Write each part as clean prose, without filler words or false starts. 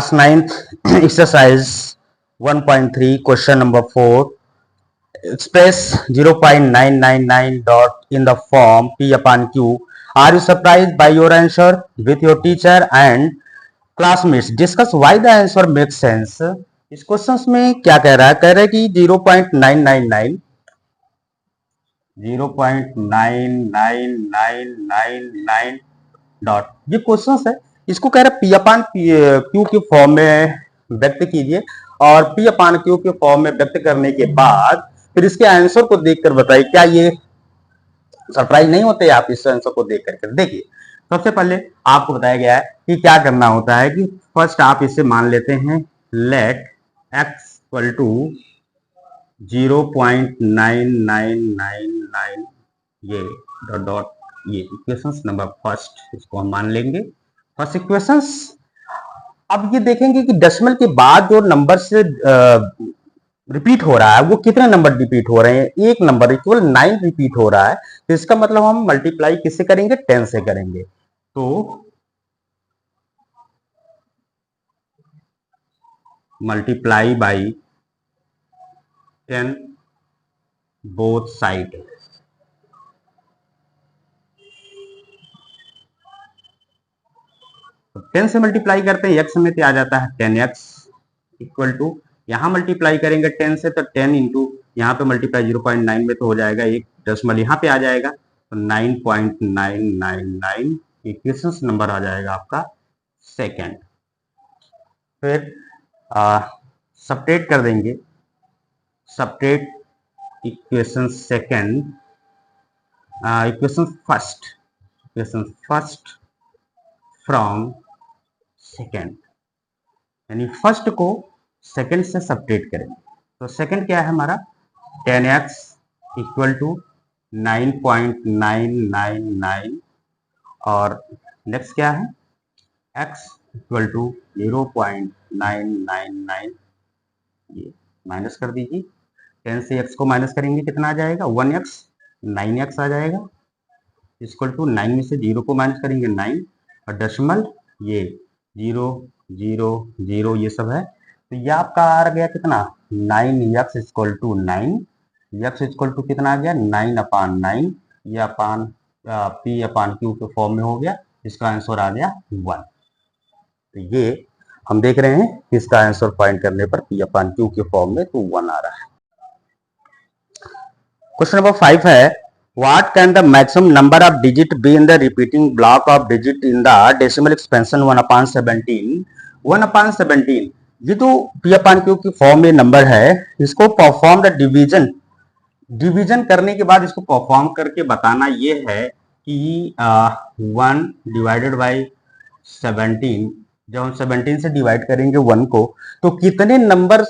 Class 9th exercise 1.3 question number 4. Express 0.999 dot in the form P upon Q. Are you surprised by your answer? With your teacher and classmates discuss why the answer makes sense. इस question में क्या कह रहा है? कह रहा है कि 0.999 डॉट, ये क्वेश्चन है, इसको कह रहा है पी अपान क्यू के फॉर्म में व्यक्त कीजिए और पी अपान क्यू के फॉर्म में व्यक्त करने के बाद फिर इसके आंसर को देखकर बताइए। क्या ये सरप्राइज नहीं होते आप इस आंसर को देख करके? देखिए, सबसे पहले आपको बताया गया है कि क्या करना होता है कि फर्स्ट आप इसे मान लेते हैं लेट एक्स इक्वल टू 0.9999, ये डॉट डॉट, ये इक्वेशंस नंबर फर्स्ट, इसको हम मान लेंगे फर्स्ट इक्वेशंस। अब ये देखेंगे कि डेसिमल के बाद जो नंबर से रिपीट हो रहा है वो कितने नंबर रिपीट हो रहे हैं? एक नंबर इक्वल 9 रिपीट हो रहा है, तो इसका मतलब हम मल्टीप्लाई किससे करेंगे? 10 से करेंगे। तो मल्टीप्लाई बाई 10 बोथ साइड। तो 10 से मल्टीप्लाई करते हैं x में तो आ जाता है 10x इक्वल टू, यहां मल्टीप्लाई करेंगे 10 से तो 10 इंटू यहाँ पे मल्टीप्लाई 0.9 में तो हो जाएगा, एक डेसिमल यहाँ पे आ जाएगा तो 9.999 इक्वेशंस नंबर आ जाएगा आपका सेकेंड। फिर सब्ट्रैक्ट कर देंगे, subtract equation second, equation first from second, यानी फर्स्ट को सेकेंड से सब्ट्रैक्ट करेंगे। तो सेकेंड क्या है हमारा? 10x इक्वल टू 9.999 और नेक्स्ट क्या है? x इक्वल टू 0.999, ये माइनस कर दीजिए, 10 से x को माइनस करेंगे कितना आ जाएगा? 1x, 9x आ जाएगा इक्वल टू 9 में से 0 को माइनस करेंगे 9 और डेसिमल ये 0 0 0 ये सब है, तो ये आपका आ गया कितना? 9x equal to 9, x equal to कितना आ गया? 9/9, ये अपान p अपान q के फॉर्म में हो गया, इसका आंसर आ गया 1। तो ये हम देख रहे हैं कि इसका आंसर फाइंड करने पर p अपान q के फॉर्म में तो 1 आ रहा है। क्वेश्चन नंबर 5 है, what can the maximum number of digit be in the repeating block of digit in the decimal expansion 1/17? 1/17 ये जो p अपान q की फॉर्म में नंबर है, इसको परफॉर्म द डिवीजन, डिवीजन करने के बाद इसको परफॉर्म करके बताना ये है कि 1 डिवाइडेड बाई 17, जब हम 17 से डिवाइड करेंगे 1 को तो कितने नंबर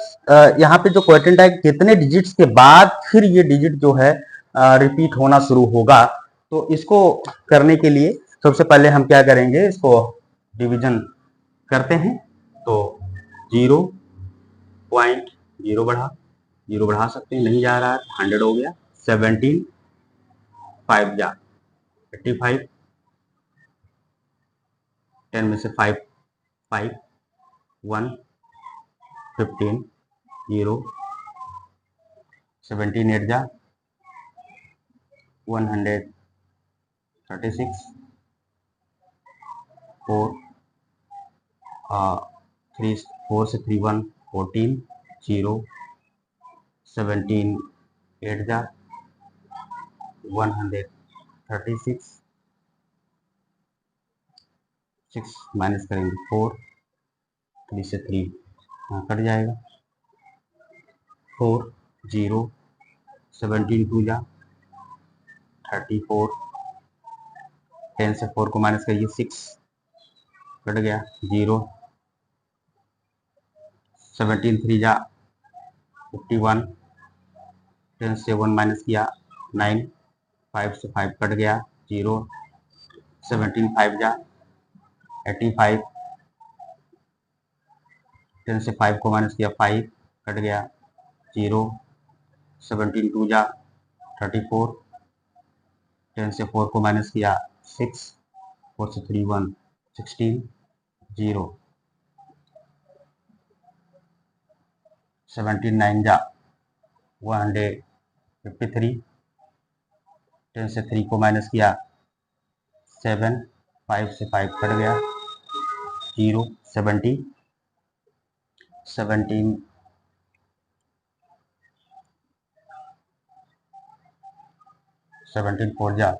यहाँ पे जो क्वेश्चन है कितने डिजिट्स के बाद फिर ये डिजिट जो है रिपीट होना शुरू होगा। तो इसको करने के लिए सबसे पहले हम क्या करेंगे, इसको डिवीजन करते हैं। तो 0.0 बढ़ा सकते हैं, नहीं जा रहा है, 100 हो गया, 17 5 जा 85, 10 में से 5 5 1 15 0, 17 8 जा 136, 4 3 4 से 3 1 14 0, 17 8 जा 136, 6 माइनस करेंगे 4, 3 से 3 कट जाएगा, 4 0, 17 2 जा 34, 10 से 4 को माइनस करिए 6 कट गया 0, 17 3 जा 51, 10 से 1 माइनस किया 9, 5 से 5 कट गया 0, 17 5 जा 85, 10 से 5 को माइनस किया 5 कट गया 0, 17 2 जा 34, 10 से 4 को माइनस किया 6, 4 से 3 1 16 0, 17 9 जा 153, 10 से 3 को माइनस किया 7, 5 से 5 कट गया 0, 17 4 जा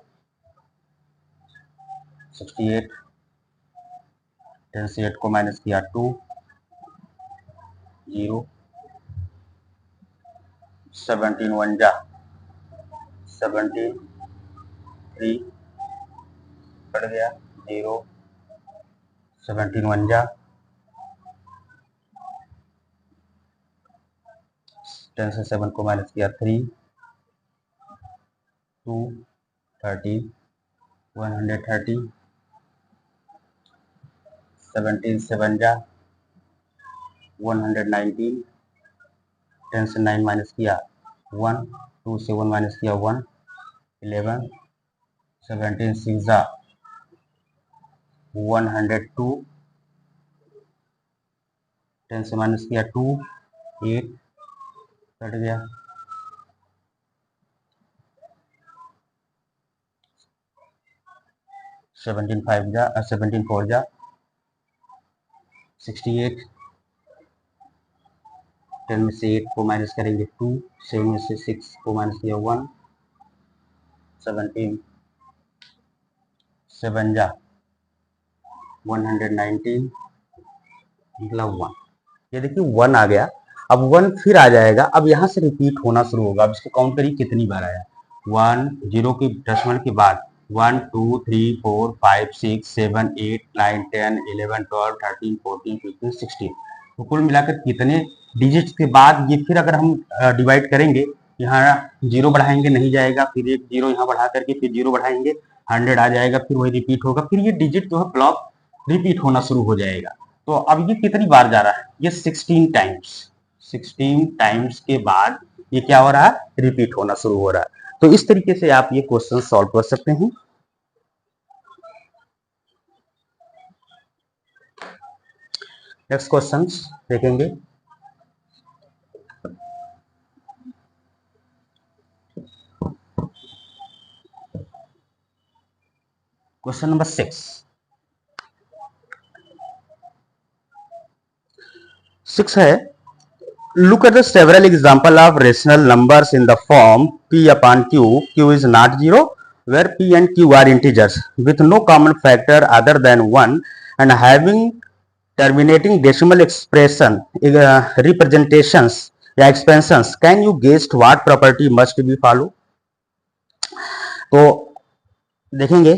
68, 10 से 8 को माइनस किया 2, 0, 17 1 जा 17, 3 कट गया 0, 17 1 जा 10 से 7 को माइनस किया 3, 2, 30, 130, 17 7 जा 119, 10 से 9 माइनस किया 1, 2 से 1 माइनस किया 1, 11, 17 6 जा 102, 10 से माइनस किया 2, 8 कट गया 17 5 जा 17 4 जा 68, 10 में से 8 को माइनस करेंगे 2, 7 में से 6 को माइनस किया 1, 17 7 जा 119 निकला 1। ये देखिए 1 आ गया, अब 1 फिर आ जाएगा, अब यहाँ से रिपीट होना शुरू होगा। अब इसको काउंट करिए कितनी बार आया, 1 0 के डेसिमल के बाद 1 2 3 4 5 6 7 8 9 10 11 12 13 14 15 16। तो कुल मिलाकर कितने डिजिट्स के बाद ये फिर अगर हम डिवाइड करेंगे, यहाँ 0 बढ़ाएंगे नहीं जाएगा, फिर एक 0 यहाँ बढ़ा करके फिर 0 बढ़ाएंगे 100 आ जाएगा, फिर वही रिपीट होगा, फिर ये डिजिट जो है ब्लॉक रिपीट होना शुरू हो जाएगा। तो अब ये कितनी बार जा रहा है, ये 16 टाइम्स, 16 टाइम्स के बाद ये क्या हो रहा है, रिपीट होना शुरू हो रहा है। तो इस तरीके से आप ये क्वेश्चन सॉल्व कर सकते हैं। नेक्स्ट क्वेश्चन देखेंगे। क्वेश्चन नंबर 6 है, look at the several example of rational numbers in the form p upon q, q is not 0, where p and q are integers with no common factor other than 1 and having terminating decimal expression representations या expansions. Can you guess what property must be follow? तो देखेंगे,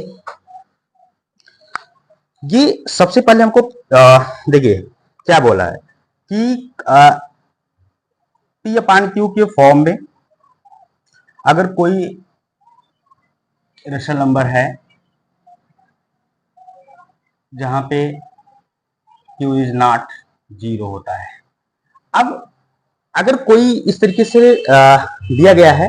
ये सबसे पहले हमको देखिए क्या बोला है कि पी अपान क्यू के फॉर्म में अगर कोई रेशनल नंबर है जहां पे क्यू इज नॉट 0 होता है, अब अगर कोई इस तरीके से दिया गया है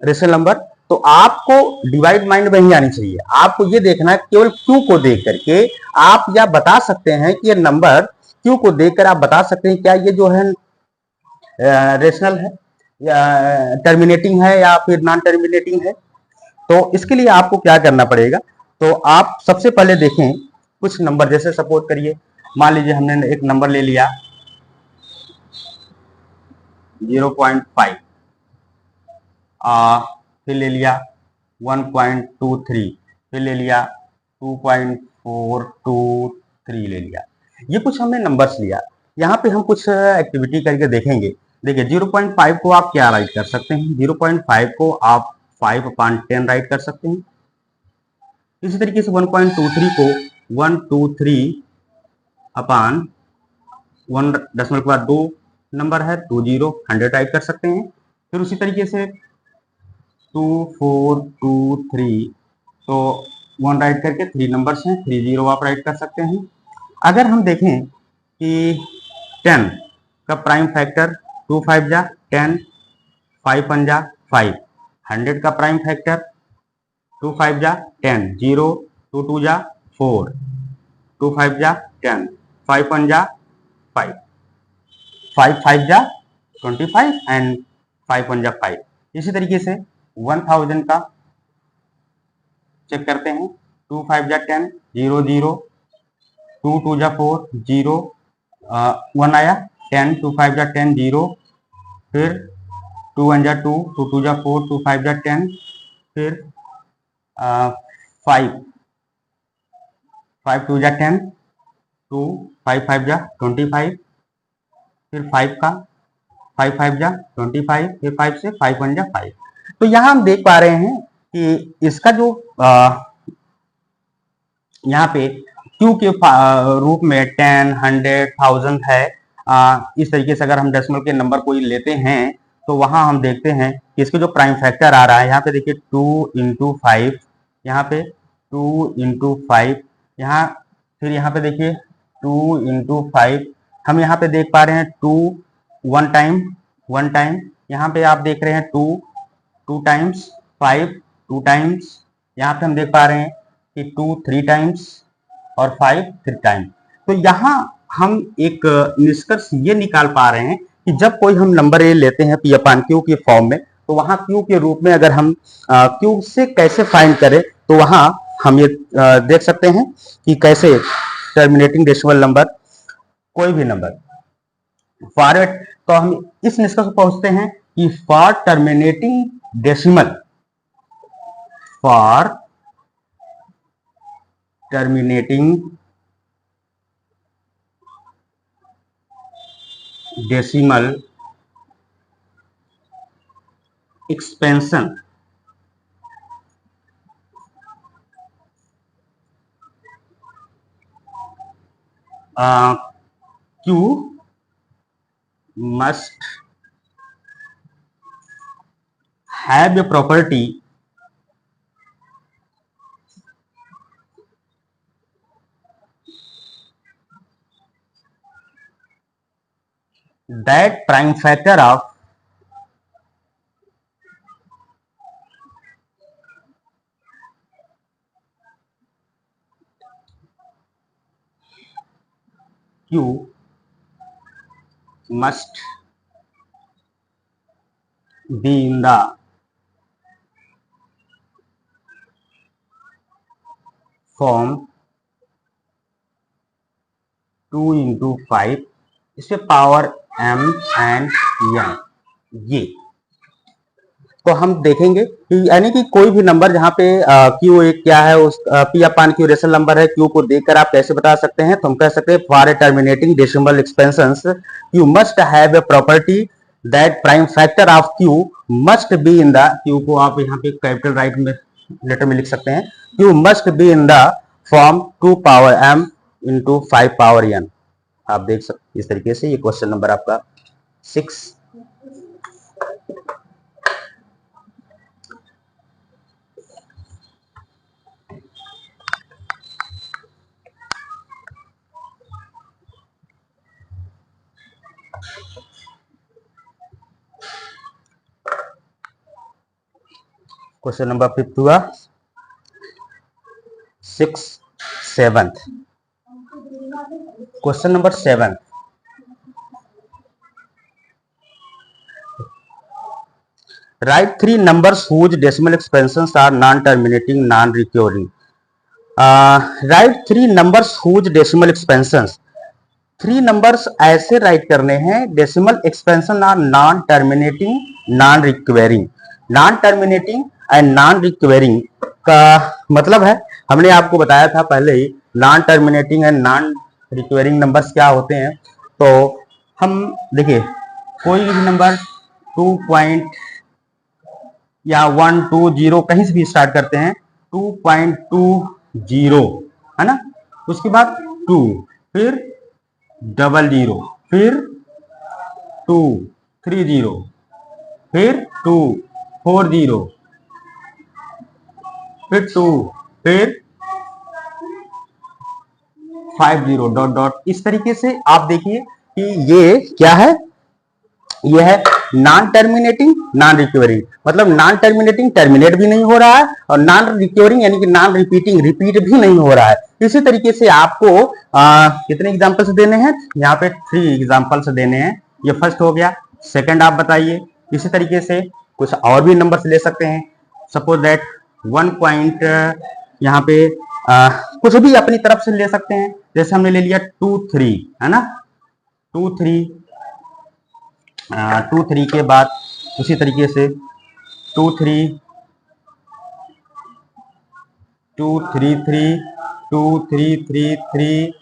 रेशनल नंबर, तो आपको डिवाइड माइंड वही आनी चाहिए। आपको ये देखना है केवल क्यू को देख करके आप या बता सकते हैं कि ये नंबर, क्यू को देखकर आप बता सकते हैं क्या ये जो है रेशनल है या टर्मिनेटिंग है या फिर नॉन टर्मिनेटिंग है। तो इसके लिए आपको क्या करना पड़ेगा, तो आप सबसे पहले देखें कुछ नंबर, जैसे सपोज करिए मान लीजिए हमने एक नंबर ले लिया 0.5, फिर ले लिया 1.23, फिर ले लिया 2.423 ले लिया। ये कुछ हमने नंबर्स लिया, यहाँ पे हम कुछ एक्टिविटी करके देखेंगे। देखिए 0.5 को आप क्या राइट कर सकते हैं, 0.5 को आप 5/10 राइट कर सकते हैं। इसी तरीके से 1.23 को 123/1 के बाद 2 नंबर है 20 100 राइट कर सकते हैं। फिर उसी तरीके से 2423, तो 1 राइट करके 3 नंबर्स हैं, 30 आप राइट कर सकते हैं। अगर हम देखें कि 10 का प्राइम फैक्टर 2 5 जा 10, 5 1 जा 5, 100 का प्राइम फैक्टर 2 5 जा 10, 0 2 2 जा 4, 2 5 जा 10, 5 1 जा 5, 5 5 जा 25 एंड 5 1 जा 5। इसी तरीके से 1000 का चेक करते हैं, 2 5 जा 10, 0 0, 2 2 जा 4, 0 1 आया, 10 2 5 जा 10, 0, फिर 2 1 जा 2, 2 2 जा 4, 2 5 जा 10, फिर 5 5 2 जा 10, 2 5 5 जा 25, फिर 5 का 5 5 जा 25, फिर 5 से 5 1 जा 5। तो यहाँ हम देख पा रहे हैं कि इसका जो यहाँ पे क्यू के रूप में 10 100 1000 है। इस तरीके से अगर हम डेसिमल के नंबर कोई लेते हैं तो वहां हम देखते हैं कि इसके जो प्राइम फैक्टर आ रहा है, यहाँ पे देखिए 2 इंटू 5, यहाँ पे 2 इंटू 5, यहाँ फिर यहाँ पे देखिए 2 इंटू 5, हम यहाँ पे देख पा रहे हैं 2 1 टाइम, यहाँ पे आप देख रहे हैं 2 2 टाइम्स, 5 2 टाइम्स, यहाँ पे हम देख पा रहे हैं कि 2 3 टाइम्स और 5 3 टाइम्स। तो यहाँ हम एक निष्कर्ष ये निकाल पा रहे हैं कि जब कोई हम नंबर ए लेते हैं पी अपान क्यू के फॉर्म में, तो वहां क्यू के रूप में अगर हम क्यू से कैसे फाइंड करें, तो वहां हम ये देख सकते हैं कि कैसे टर्मिनेटिंग डेसिमल नंबर, कोई भी नंबर फॉर, तो हम इस निष्कर्ष पर पहुंचते हैं कि for terminating decimal, for terminating decimal expansion Q must have a property that prime factor of Q must be in the form 2 into 5 इससे पावर m एंड n, ये तो हम देखेंगे कि यानी कि कोई भी नंबर जहां पे क्यू एक क्या है, उस पी अपान क्यू रेशनल नंबर है, क्यू को देखकर आप कैसे बता सकते हैं, तो हम कह सकते हैं for a terminating decimal expansions Q must have a property that prime factor of Q must be in the, Q को आप यहाँ पे कैपिटल राइट में लेटर में लिख सकते हैं, Q must be in the form 2 power m into 5 power n। आप देख सकते इस तरीके से। ये क्वेश्चन नंबर आपका 6। क्वेश्चन नंबर 5 हुआ 6 7। Question number 7, write 3 numbers whose decimal expansions are non-terminating, non-recurring। Write 3 numbers whose decimal expansions, 3 numbers ऐसे राइट करने हैं decimal expansion are non terminating non recurring. Non terminating and non recurring का मतलब है, हमने आपको बताया था पहले ही, non terminating and non recurring numbers क्या होते हैं। तो हम देखिए कोई भी नंबर 2 पॉइंट या 1 2 0 कहीं से भी स्टार्ट करते हैं, 2.20 है ना, उसके बाद 2, फिर 00, फिर 2 30, फिर 2 40, फिर 2, फिर 50 डॉट डॉट। इस तरीके से आप देखिए कि ये क्या है, ये है नॉन टर्मिनेटिंग नॉन रिक्वेरिंग, मतलब नॉन टर्मिनेटिंग टर्मिनेट भी नहीं हो रहा है और नॉन रिक्वेरिंग यानी कि नॉन रिपीटिंग रिपीट भी नहीं हो रहा है। इसी तरीके से आपको कितने एग्जांपल्स देने हैं, यहाँ पे 3 एग्जांपल्स देने हैं। ये फर्स्ट हो गया, सेकंड आप बताइए। इसी तरीके से कुछ और भी नंबर्स ले सकते हैं। सपोज दैट 1 पॉइंट यहाँ पे कुछ भी अपनी तरफ से ले सकते हैं। जैसे हमने ले लिया 2 3, है ना, 2 3, 2 3 के बाद उसी तरीके से 2 3 2 3 3 2 3 3 3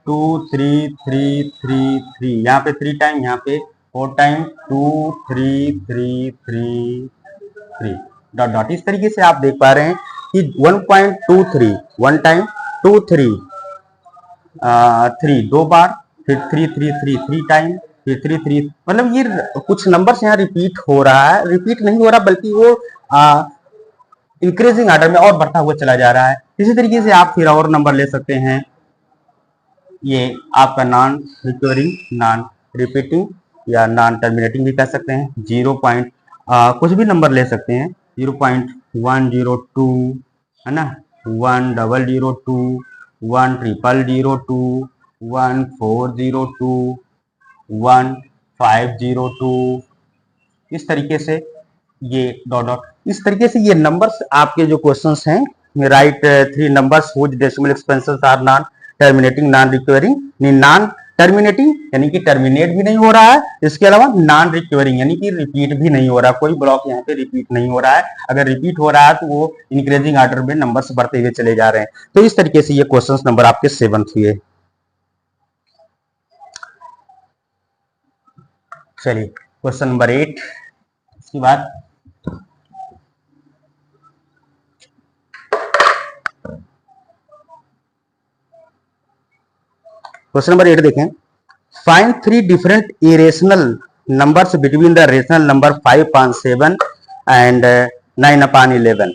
2 3 3 3 3, यहाँ पे 3 टाइम, यहाँ पे 4 टाइम, 2 3 3 3 3 डॉट डॉट। इस तरीके से आप देख पा रहे हैं कि 1.23 1 टाइम, 2 3 3 दो बार, फिर 3 3 3 3 टाइम, फिर 3 3, मतलब ये कुछ नंबर्स यहाँ रिपीट हो रहा है, रिपीट नहीं हो रहा बल्कि वो इंक्रीजिंग ऑर्डर में और बढ़ता हुआ चला जा रहा है। इसी तरीके से आप फिर और नंबर ले सकते हैं। ये आपका नॉन रिकवरिंग, नॉन रिपीटिंग या नॉन टर्मिनेटिंग भी कह सकते हैं। 0 पॉइंट कुछ भी नंबर ले सकते हैं। 0.102, है ना, 1002, 1002, 1402, 1502, इस तरीके से ये डॉट डॉट। इस तरीके से ये नंबर्स आपके जो क्वेश्चंस हैं, write 3 numbers whose decimal expansions are non terminating, non recovering. Non terminating यानी कि टर्मिनेट भी नहीं हो रहा है, इसके अलावा नॉन रिकवरिंग यानी कि रिपीट भी नहीं हो रहा, कोई ब्लॉक यहाँ पे रिपीट नहीं हो रहा है। अगर रिपीट हो रहा है तो वो इंक्रीजिंग ऑर्डर में नंबर्स बढ़ते हुए चले जा रहे हैं। तो इस तरीके से ये क्वेश्चंस नंबर आपके 7th हुए। चलिए क्वेश्चन नंबर 8 इसके बाद क्वेश्चन नंबर 8 देखें। Find 3 different irrational numbers between the rational number 5/7 and 9/11।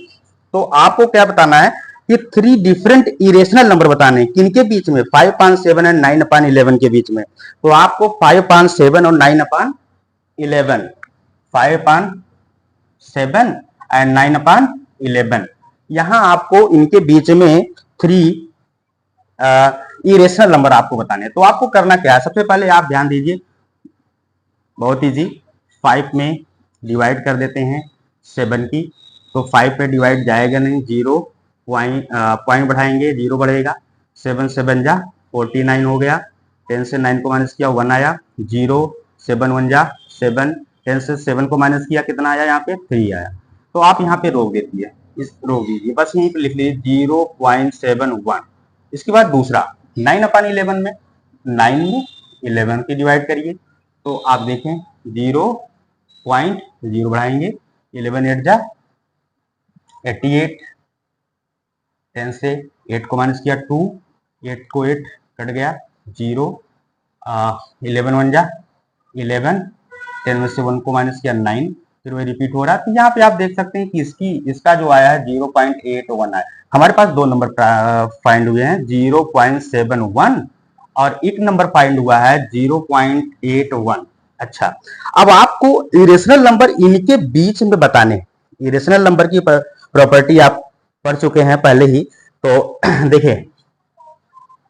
तो आपको क्या बताना है कि 3 डिफरेंट इरेशनल नंबर बताने, किनके बीच में, 5/7 एंड 9/11 के बीच में। तो आपको 5/7 और 9/11, 5/7 एंड 9/11, यहां आपको इनके बीच में 3 इरेशनल नंबर आपको बताने हैं। तो आपको करना क्या है, सबसे पहले आप ध्यान दीजिए, बहुत इजी। 5 में डिवाइड कर देते हैं 7 की, तो 5 पे डिवाइड जाएगा नहीं, 0 पॉइंट बढ़ाएंगे, 0 बढ़ेगा, 7 7 जा 49 हो गया, 10 से 9 को माइनस किया 1 आया, 0 7 1 जा 7, 10 से 7 को माइनस किया कितना आया, यहाँ पे 3 आया। तो आप यहाँ पे रोक देती है, रोक दीजिए, बस यहीं पे लिख लीजिए 0.71। इसके बाद दूसरा 9/11 में 9 में 11 की डिवाइड करिए, तो आप देखें 0.0 बढ़ाएंगे, 11 8 जा 88, 10 से 8 को माइनस किया 2, 8 को 8 कट गया 0, 11 1 जा 11, 10 में से 1 को माइनस किया 9, फिर वही रिपीट हो रहा है। तो यहाँ पे आप देख सकते हैं कि इसका जो आया है 0.81 आया। हमारे पास दो नंबर फाइंड हुए हैं, 0.71 और एक नंबर फाइंड हुआ है 0.81। अच्छा, अब आपको इरेशनल नंबर इनके बीच में बताने। इरेशनल नंबर की प्रॉपर्टी आप पढ़ चुके हैं पहले ही, तो देखिए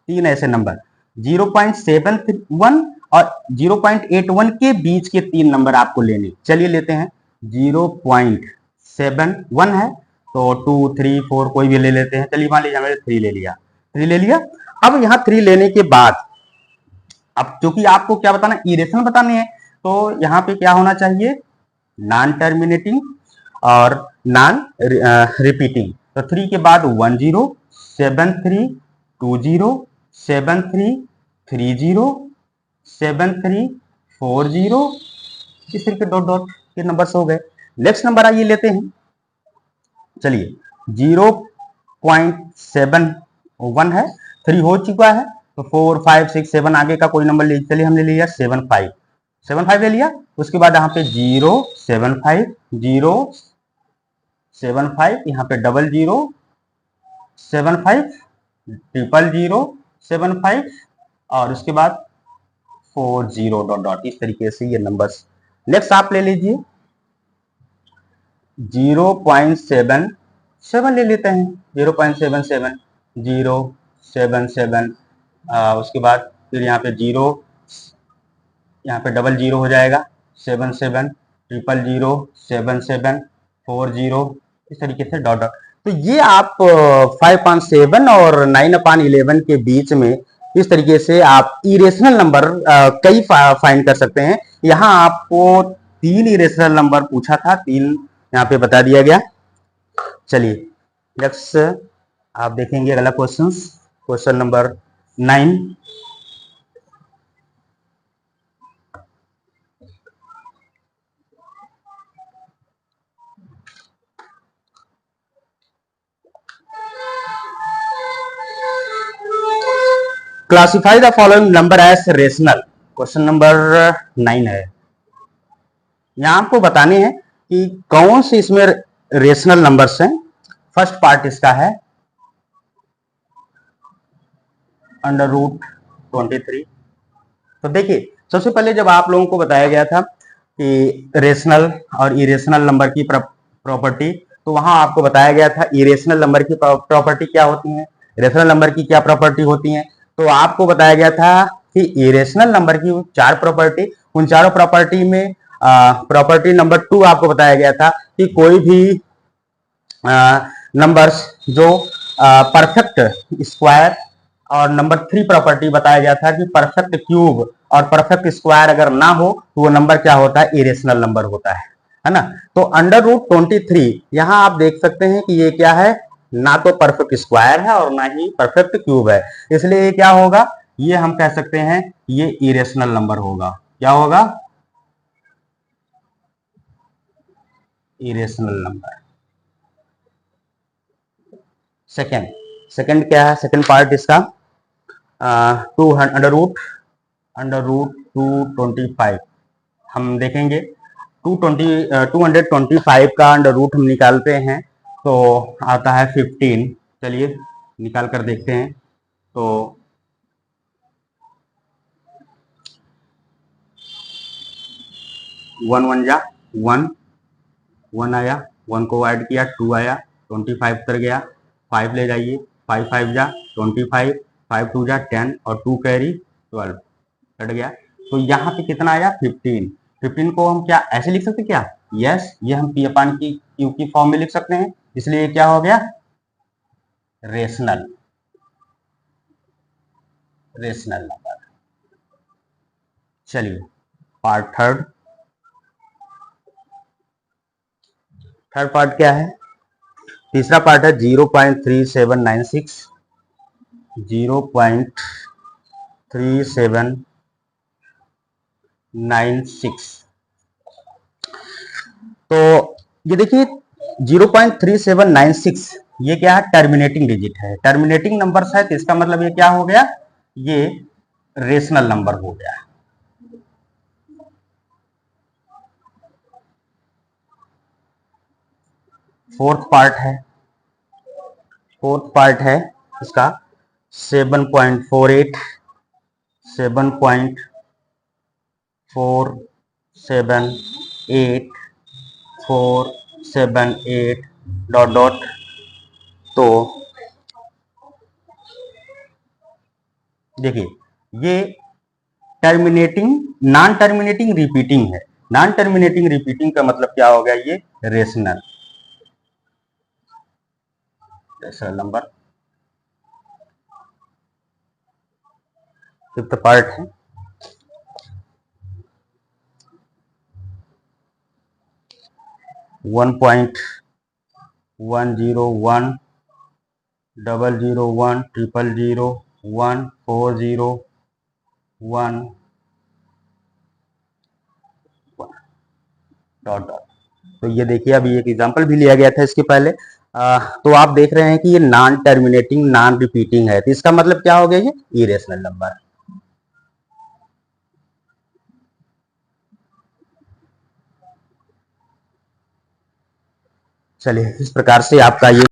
3 ऐसे नंबर 0.71 और 0.81 के बीच के 3 नंबर आपको लेने। चलिए लेते हैं, 0.71 है तो 2 3 4 कोई भी ले लेते हैं। चलिए मान लीजिए हमने 3 ले लिया, 3 ले लिया। अब यहाँ 3 लेने के बाद अब क्योंकि आपको क्या बताना, इरेशनल बताने हैं, तो यहाँ पे क्या होना चाहिए, नॉन टर्मिनेटिंग और नॉन रिपीटिंग। तो 3 के बाद 1 0 7 3 2 0 7 3 3 0 7 3 4 0, इस तरीके डॉट डॉट के नंबर्स हो गए। नेक्स्ट नंबर आइए लेते हैं। चलिए 0.71 है, 3 हो चुका है, तो 4 5 6 7 आगे का कोई नंबर ले, चलिए हमने लिया 7 5 ले लिया। उसके बाद यहाँ पे 0 7 5 0 7 5, यहाँ पे 00 7 5 000 7 5 और उसके बाद 4 0 डॉट डॉट, इस तरीके से ये नंबर्स। नेक्स्ट आप ले लीजिए 0.77 ले लेते हैं, 0.77 0 7 7, उसके बाद फिर यहाँ पे 0, यहाँ पे 00 हो जाएगा 77 000 77 40, इस तरीके से डॉट डॉट। तो ये आप 5/7 और 9/11 के बीच में इस तरीके से आप इरेशनल नंबर कई फाइंड कर सकते हैं। यहाँ आपको 3 इरेशनल नंबर पूछा था, 3 यहाँ पे बता दिया गया। चलिए नेक्स्ट आप देखेंगे अगला question number 9। Classify the following number as rational, question number 9 है। यहां आपको बताने हैं कि कौन से इसमें रेशनल नंबर्स हैं। फर्स्ट पार्ट इसका है √23। तो देखिए सबसे पहले जब आप लोगों को बताया गया था कि रेशनल और इरेशनल नंबर की प्रॉपर्टी, तो वहां आपको बताया गया था इरेशनल नंबर की प्रॉपर्टी क्या होती है, रेशनल नंबर की क्या प्रॉपर्टी होती है। तो आपको बताया गया था कि इरेशनल नंबर की 4 प्रॉपर्टी, उन चारों प्रॉपर्टी में प्रॉपर्टी नंबर 2 आपको बताया गया था कि कोई भी नंबर्स जो परफेक्ट स्क्वायर, और नंबर 3 प्रॉपर्टी बताया गया था कि परफेक्ट क्यूब और परफेक्ट स्क्वायर अगर ना हो तो वो नंबर क्या होता है, इरेशनल नंबर होता है ना। तो √23 यहां आप देख सकते हैं कि ये क्या है, ना तो परफेक्ट स्क्वायर है और ना ही परफेक्ट क्यूब है, इसलिए ये क्या होगा, ये हम कह सकते हैं ये इरेशनल नंबर होगा। क्या होगा, इरेशनल नंबर। सेकंड क्या है, सेकंड पार्ट इसका √225 हम देखेंगे। 225 का अंडर रूट हम निकालते हैं तो आता है 15। चलिए निकाल कर देखते हैं। तो 1 1 जा 1 1 आया, 1 को ऐड किया 2 आया, 25 उतर गया, 5 ले जाइए, 5 5 जा 25, 5 2 जा 10 और 2 कैरी 12 कट गया। तो यहाँ पे कितना आया 15। 15 को हम क्या ऐसे लिख सकते क्या, यस ये हम पी अपान की क्यू की फॉर्म में लिख सकते हैं, इसलिए क्या हो गया, रेशनल नंबर। चलिए पार्ट थर्ड पार्ट क्या है, तीसरा पार्ट है 0.3796 0.3796। तो ये देखिए 0.3796 ये क्या है, टर्मिनेटिंग डिजिट है, टर्मिनेटिंग नंबर है, तो इसका मतलब ये क्या हो गया, ये रेशनल नंबर हो गया। फोर्थ पार्ट है इसका 7.48 7.478 डॉट डॉट। तो देखिए ये नॉन टर्मिनेटिंग रिपीटिंग है। नॉन टर्मिनेटिंग रिपीटिंग का मतलब क्या हो गया, ये रेशनल नंबर। फिफ्थ पार्ट है 1.101 001 000 1401 डॉट डॉट। तो ये देखिए अभी एक एग्जांपल भी लिया गया था इसके पहले। तो आप देख रहे हैं कि ये नॉन टर्मिनेटिंग नॉन रिपीटिंग है, तो इसका मतलब क्या हो गया, ये इरेशनल नंबर। चलिए इस प्रकार से आपका ये